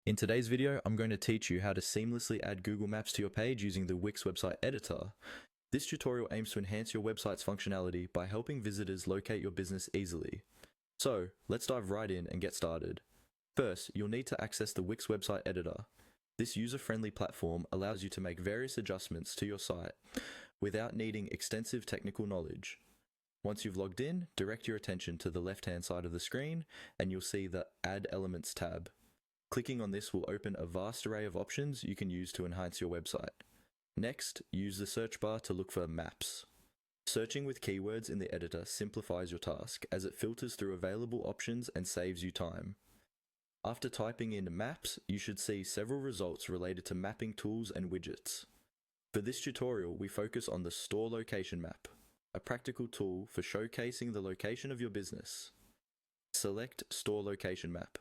In today's video, I'm going to teach you how to seamlessly add Google Maps to your page using the Wix website editor. This tutorial aims to enhance your website's functionality by helping visitors locate your business easily. So, let's dive right in and get started. First, you'll need to access the Wix website editor. This user-friendly platform allows you to make various adjustments to your site without needing extensive technical knowledge. Once you've logged in, direct your attention to the left-hand side of the screen and you'll see the Add Elements tab. Clicking on this will open a vast array of options you can use to enhance your website. Next, use the search bar to look for Maps. Searching with keywords in the editor simplifies your task as it filters through available options and saves you time. After typing in Maps, you should see several results related to mapping tools and widgets. For this tutorial, we focus on the Store Location Map, a practical tool for showcasing the location of your business. Select Store Location Map.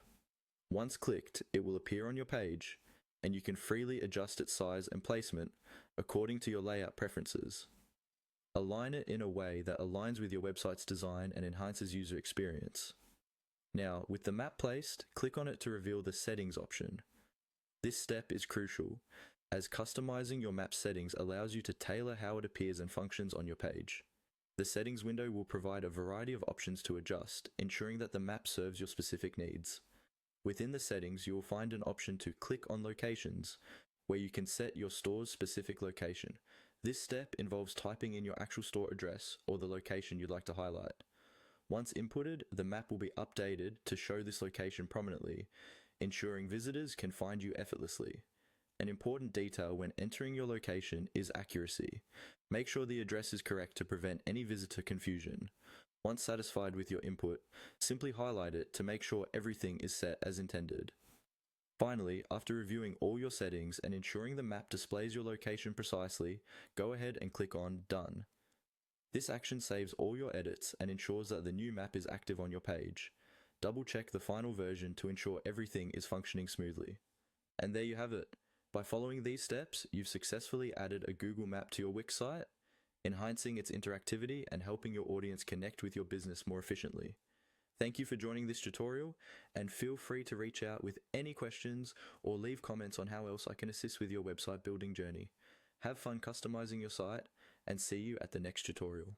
Once clicked, it will appear on your page, and you can freely adjust its size and placement according to your layout preferences. Align it in a way that aligns with your website's design and enhances user experience. Now, with the map placed, click on it to reveal the Settings option. This step is crucial, as customizing your map settings allows you to tailor how it appears and functions on your page. The settings window will provide a variety of options to adjust, ensuring that the map serves your specific needs. Within the settings, you will find an option to click on locations, where you can set your store's specific location. This step involves typing in your actual store address or the location you'd like to highlight. Once inputted, the map will be updated to show this location prominently, ensuring visitors can find you effortlessly. An important detail when entering your location is accuracy. Make sure the address is correct to prevent any visitor confusion. Once satisfied with your input, simply highlight it to make sure everything is set as intended. Finally, after reviewing all your settings and ensuring the map displays your location precisely, go ahead and click on Done. This action saves all your edits and ensures that the new map is active on your page. Double check the final version to ensure everything is functioning smoothly. And there you have it. By following these steps, you've successfully added a Google Map to your Wix site, enhancing its interactivity and helping your audience connect with your business more efficiently. Thank you for joining this tutorial, and feel free to reach out with any questions or leave comments on how else I can assist with your website building journey. Have fun customizing your site, and see you at the next tutorial.